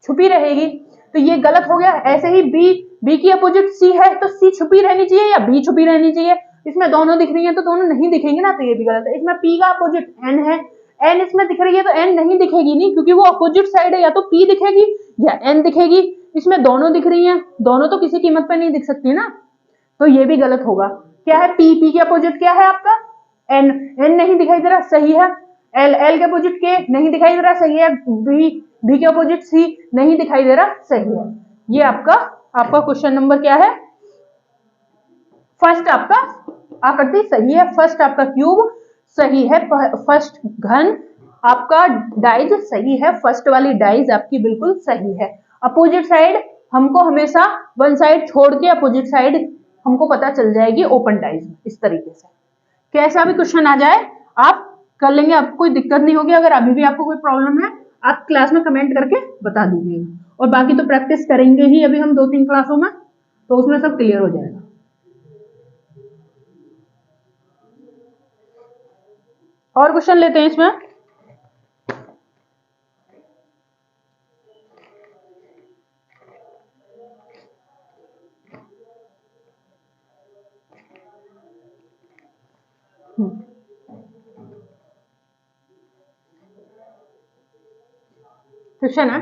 छुपी रहेगी, तो ये गलत हो गया। ऐसे ही बी, बी की अपोजिट सी है तो सी छुपी रहनी चाहिए या बी छुपी रहनी चाहिए, इसमें दोनों दिख रही है तो दोनों नहीं दिखेंगे ना, तो ये भी गलत है। इसमें पी का अपोजिट एन है, एन इसमें दिख रही है तो एन नहीं दिखेगी नहीं, क्योंकि वो अपोजिट साइड है, या तो पी दिखेगी या एन दिखेगी, इसमें दोनों दिख रही है, दोनों तो किसी कीमत पर नहीं दिख सकती ना, तो ये भी गलत होगा। क्या है पी, पी के अपोजिट क्या है आपका एन, एन नहीं दिखाई दे रहा, सही है। एल, एल के अपोजिट के नहीं दिखाई दे रहा, सही है। बी, बी के अपोजिट सी नहीं दिखाई दे रहा, सही है। ये आपका आपका क्वेश्चन नंबर क्या है, फर्स्ट आपका आकृति सही है, फर्स्ट आपका क्यूब सही है, फर्स्ट घन आपका डाइज सही है, फर्स्ट वाली डाइज आपकी बिल्कुल सही है। अपोजिट साइड हमको हमेशा वन साइड छोड़ के अपोजिट साइड हमको पता चल जाएगी ओपन डाइज में। इस तरीके से कैसा भी क्वेश्चन आ जाए आप कर लेंगे, आपको कोई दिक्कत नहीं होगी। अगर अभी भी आपको कोई प्रॉब्लम है आप क्लास में कमेंट करके बता दीजिएगा, और बाकी तो प्रैक्टिस करेंगे ही अभी हम 2-3 क्लासों में, तो उसमें सब क्लियर हो जाएगा। और क्वेश्चन लेते हैं इसमें। क्वेश्चन है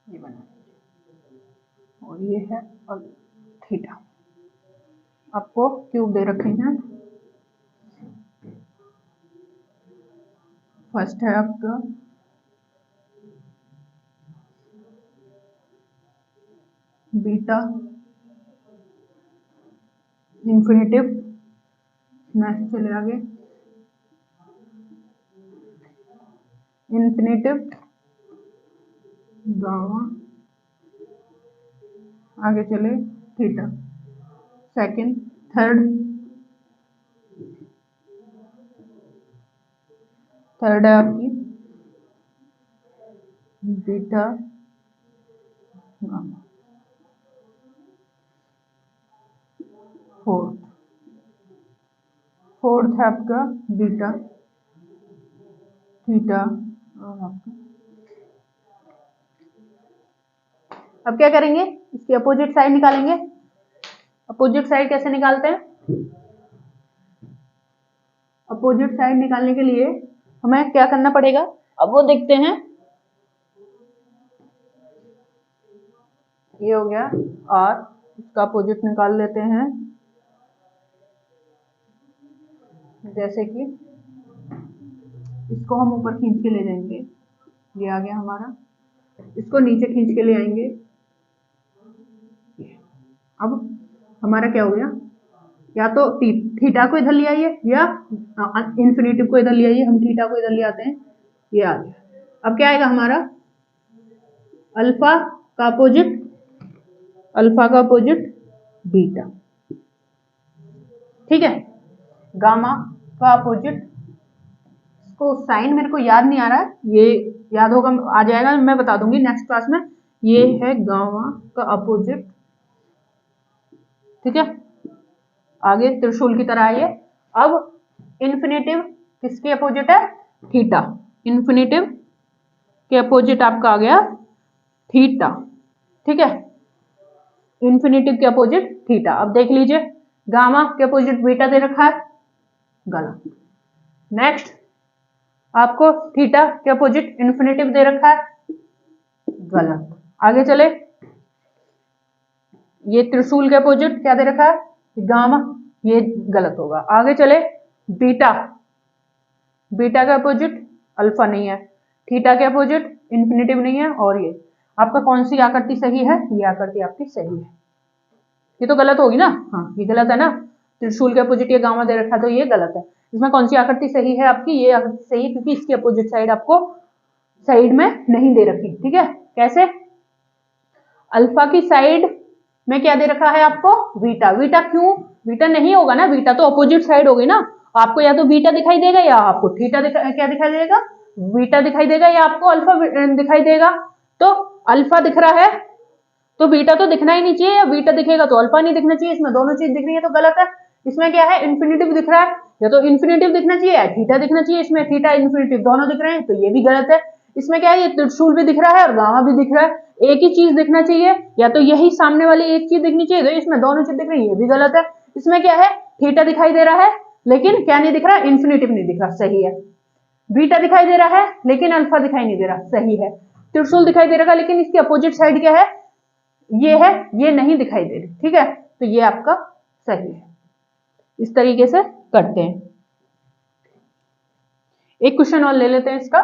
ये बना, और ये है और थीटा, आपको क्यूब दे रखे हैं। फर्स्ट है आपका बीटा इंफिनिटिव, नेक्स्ट चले आगे इंफिनिटिव गामा, आगे चले थीटा, सेकंड, थर्ड है आपकी बीटा गामा, फोर्थ है आपका बीटा थीटा, और आपका अब क्या करेंगे, इसकी अपोजिट साइड निकालेंगे। अपोजिट साइड कैसे निकालते हैं, अपोजिट साइड निकालने के लिए हमें क्या करना पड़ेगा, अब वो देखते हैं। ये हो गया और इसका अपोजिट निकाल लेते हैं, जैसे कि इसको हम ऊपर खींच के ले जाएंगे, ये आ गया हमारा, इसको नीचे खींच के ले आएंगे। अब हमारा क्या हो गया, या तो थीटा को इधर ले आइए या इंफिनिटिव को इधर ले आइए, हम थीटा को इधर ले आते हैं, ये आ गया। अब क्या आएगा हमारा, अल्फा का अपोजिट, अल्फा का अपोजिट बीटा, ठीक है। गामा का अपोजिट, इसको साइन मेरे को याद नहीं आ रहा है, ये याद होगा आ जाएगा, मैं बता दूंगी नेक्स्ट क्लास में। ये है गामा का अपोजिट, ठीक है। आगे त्रिशूल की तरह आइए। अब इन्फिनेटिव किसके अपोजिट है, थीटा, इन्फिनेटिव के अपोजिट आपका आ गया थीटा, ठीक है। इन्फिनेटिव के अपोजिट थीटा, अब देख लीजिए गामा के अपोजिट बीटा दे रखा है, गलत। नेक्स्ट आपको थीटा के अपोजिट इन्फिनेटिव दे रखा है, गलत। आगे चले, ये त्रिशूल के अपोजिट क्या दे रखा है, गामा, ये गलत होगा। आगे चले, बीटा, बीटा का अपोजिट अल्फा नहीं है, थीटा के अपोजिट इन्फिनेटिव नहीं है, और ये आपका कौन सी आकृति सही है? ये आकृति आपकी सही है। ये तो गलत होगी ना, हाँ ये गलत है ना, त्रिशूल के अपोजिट ये गामा दे रखा है तो ये गलत है। इसमें कौन सी आकृति सही है आपकी? ये आकृति सही है, क्योंकि इसकी अपोजिट साइड आपको साइड में नहीं दे रखी। ठीक है, कैसे? अल्फा की साइड में क्या दे रखा है आपको? बीटा। बीटा क्यों? बीटा नहीं होगा ना, बीटा तो अपोजिट साइड होगी ना, आपको या तो बीटा दिखाई देगा या आपको थीटा क्या दिखाई देगा? बीटा दिखाई देगा, या आपको अल्फा दिखाई देगा। तो अल्फा दिख रहा है तो बीटा तो दिखना ही नहीं चाहिए, या बीटा दिखेगा तो अल्फा नहीं दिखना चाहिए। इसमें दोनों चीज दिख रही है तो गलत है। इसमें क्या है? इन्फिनेटिव दिख रहा है, या तो इन्फिनेटिव दिखना चाहिए या थीटा दिखना चाहिए। इसमें थीटा इन्फिनेटिव दोनों दिख रहे हैं तो ये भी गलत है। इसमें क्या है? ये त्रिशूल भी दिख रहा है और गामा भी दिख रहा है, एक ही चीज दिखना चाहिए, या तो यही सामने वाली एक चीज दिखनी चाहिए, तो इसमें दोनों चीज दिख रही है, ये भी गलत है। इसमें क्या है? थीटा दिखाई दे रहा है लेकिन क्या नहीं दिख रहा? इन्फिनेटिव नहीं दिख रहा, सही है। बीटा दिखाई दे रहा है लेकिन अल्फा दिखाई नहीं दे रहा, सही है। त्रिशूल दिखाई दे रहा है लेकिन इसकी अपोजिट साइड क्या है? ये है, ये नहीं दिखाई दे रही। ठीक है, तो ये आपका सही है। इस तरीके से करते हैं। एक क्वेश्चन और ले लेते हैं इसका।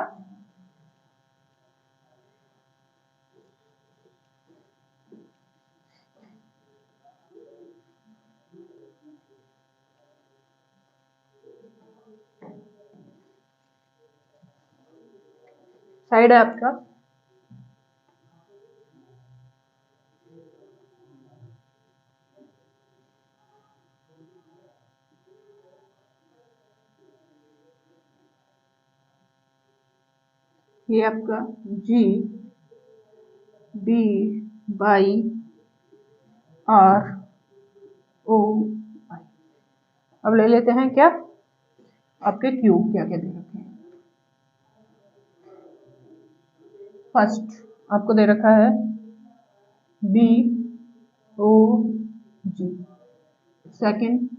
साइड है आपका ये आपका G B by R O I. अब ले लेते हैं क्या आपके क्यूब क्या क्या दे रखे हैं। फर्स्ट आपको दे रखा है बी ओ जी, सेकंड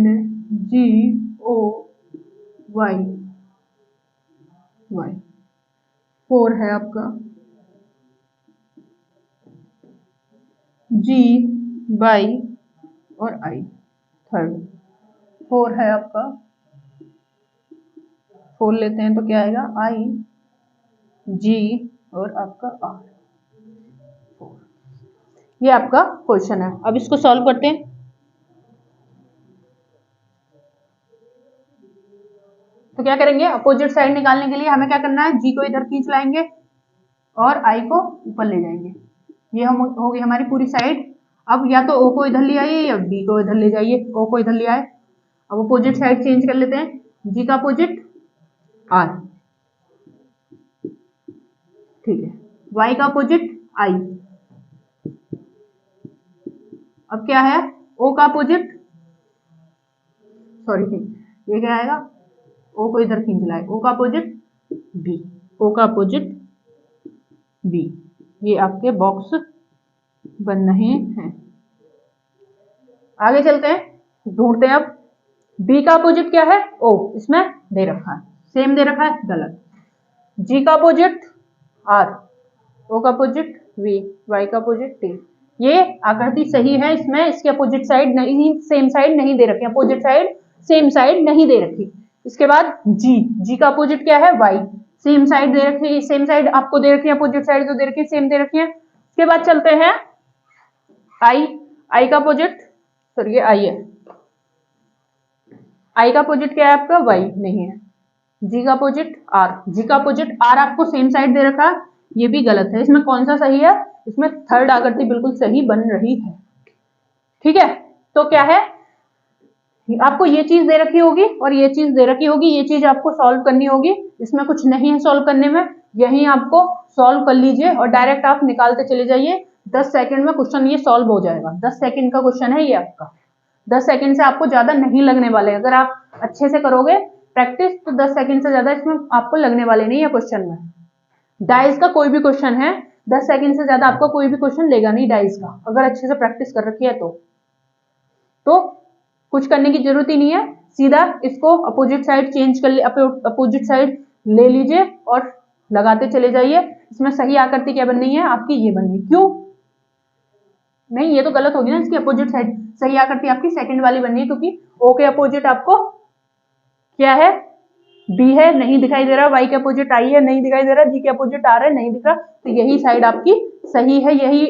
है जी ओ वाई वाई, 4 है आपका जी बाई और आई, थर्ड 4 है आपका, 4 लेते हैं तो क्या आएगा? आई जी और आपका आर, 4। ये आपका क्वेश्चन है। अब इसको सॉल्व करते हैं। तो क्या करेंगे? अपोजिट साइड निकालने के लिए हमें क्या करना है? जी को इधर खींच लाएंगे और आई को ऊपर ले जाएंगे। ये हम हो गई हमारी पूरी साइड। अब या तो ओ को इधर ले आइए या बी को इधर ले जाइए। ओ को इधर ले आए। अब अपोजिट साइड चेंज कर लेते हैं। जी का अपोजिट आर, ठीक है। वाई का अपोजिट आई। अब क्या है? ओ का अपोजिट, सॉरी ये क्या आएगा? ओ को इधर खींच लाए, ओ का अपोजिट बी, ओ का अपोजिट बी। ये आपके बॉक्स बन रहे हैं। आगे चलते हैं, ढूंढते हैं। अब बी का अपोजिट क्या है? ओ, इसमें दे रखा है, सेम दे रखा है, गलत। जी का अपोजिट आर, ओ का अपोजिट वी, वाई का अपोजिट टी। ये आकृति सही है, इसमें इसके अपोजिट साइड नहीं, सेम साइड नहीं दे रखी, अपोजिट साइड सेम साइड नहीं दे रखी। इसके बाद जी, जी का अपोजिट क्या है? वाई, सेम साइड दे रखी है, सेम साइड आपको दे रखी है, अपोजिट साइड जो दे रखी है सेम दे रखी है। इसके बाद चलते हैं आई, आई का अपोजिट, सॉरी ये आई है, आई का अपोजिट क्या है आपका? वाई नहीं है। जी का अपोजिट आर, जी का अपोजिट आर आपको सेम साइड दे रखा, ये भी गलत है। इसमें कौन सा सही है? इसमें थर्ड आकृति बिल्कुल सही बन रही है। ठीक है, तो क्या है? आपको ये चीज दे रखी होगी और ये चीज दे रखी होगी, ये चीज आपको सॉल्व करनी होगी। इसमें कुछ नहीं है सॉल्व करने में, यही आपको सॉल्व कर लीजिए और डायरेक्ट आप निकालते चले जाइए। 10 सेकंड में क्वेश्चन ये सॉल्व हो जाएगा। 10 सेकंड का क्वेश्चन है ये आपका। 10 सेकंड से आपको ज्यादा नहीं लगने वाले। अगर आप अच्छे से करोगे प्रैक्टिस तो 10 सेकंड से ज्यादा इसमें आपको लगने वाले नहीं है क्वेश्चन में। डाइस का कोई भी क्वेश्चन है 10 सेकंड से ज्यादा आपको कोई भी क्वेश्चन लेगा नहीं डाइस का, अगर अच्छे से प्रैक्टिस कर रखी है तो कुछ करने की जरूरत ही नहीं है। सीधा इसको अपोजिट साइड चेंज कर ले, अपोजिट साइड ले लीजिए और लगाते चले जाइए। इसमें सही आकृति क्या बननी है आपकी? ये बननी। क्यों? नहीं, ये तो गलत होगी ना, इसकी अपोजिट साइड। सही आकृति आपकी सेकंड वाली बननी है, क्योंकि ओ के अपोजिट आपको क्या है, बी है, नहीं दिखाई दे रहा। वाई के अपोजिट आई है, नहीं दिखाई दे रहा। जी के अपोजिट आर है, नहीं दिख रहा। तो यही साइड आपकी सही है, यही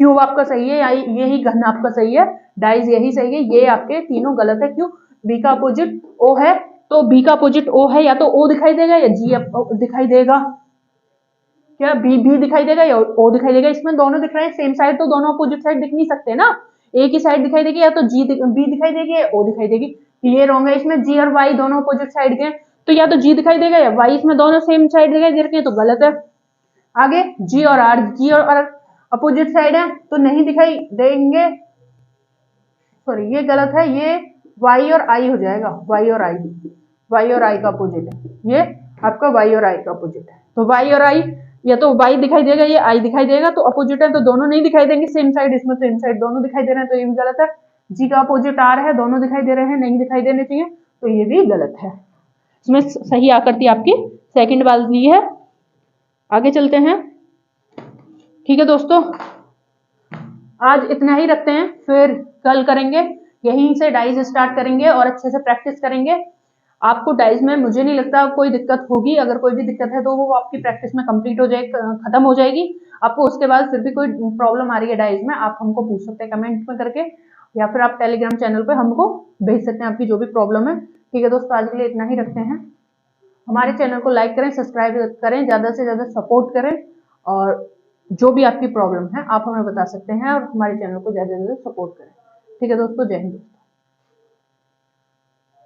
क्यूब आपका सही है, यही घन आपका सही है, डाइज यही सही है। ये आपके तीनों गलत है। क्यों? बी का अपोजिट ओ है, तो बी का अपोजिट ओ है, या तो ओ दिखाई देगा या जी दिखाई देगा। क्या बी दिखाई देगा या ओ दिखाई देगा? इसमें दोनों दिख रहे हैं सेम साइड, तो दोनों अपोजिट साइड दिख नहीं सकते ना। एक ही साइड दिखाई देगी, या तो बी दिखाई देगी या ओ दिखाई देगी। ये रॉन्ग है। इसमें जी और वाई दोनों अपोजिट साइड के, तो या तो जी दिखाई देगा या वाई। इसमें दोनों सेम साइड दिखाई दे रहे हैं, तो गलत है। आगे जी और आर, जी और आर अपोजिट साइड है, तो नहीं दिखाई देंगे। सॉरी, ये गलत है। ये वाई और आई हो जाएगा, वाई और आई, वाई और आई का अपोजिट है। ये आपका वाई और आई का अपोजिट है। तो वाई और आई, या तो वाई दिखाई देगा या आई दिखाई देगा, तो अपोजिट है, तो दोनों नहीं दिखाई देंगे सेम साइड। इसमें सेम साइड दोनों दिखाई दे रहे हैं, तो ये भी गलत है। जी का अपोजिट आर है, दोनों दिखाई दे रहे हैं, नहीं दिखाई देने चाहिए, तो ये भी गलत है। इसमें सही आकृति आपकी सेकंड वाली है। आगे चलते हैं। ठीक है दोस्तों, आज इतना ही रखते हैं, फिर कल करेंगे, यहीं से डाइज स्टार्ट करेंगे और अच्छे से प्रैक्टिस करेंगे। आपको डाइज में मुझे नहीं लगता कोई दिक्कत होगी। अगर कोई भी दिक्कत है तो वो आपकी प्रैक्टिस में कंप्लीट हो जाए, खत्म हो जाएगी। आपको उसके बाद फिर भी कोई प्रॉब्लम आ रही है डाइज में, आप हमको पूछ सकते हैं कमेंट में करके, या फिर आप टेलीग्राम चैनल पे हमको भेज सकते हैं आपकी जो भी प्रॉब्लम है। ठीक है दोस्तों, आज के लिए इतना ही रखते हैं। हमारे चैनल को लाइक करें, सब्सक्राइब करें, ज्यादा से ज्यादा सपोर्ट करें, और जो भी आपकी प्रॉब्लम है आप हमें बता सकते हैं, और हमारे चैनल को ज्यादा से ज्यादा सपोर्ट करें। ठीक है दोस्तों, जय हिंद।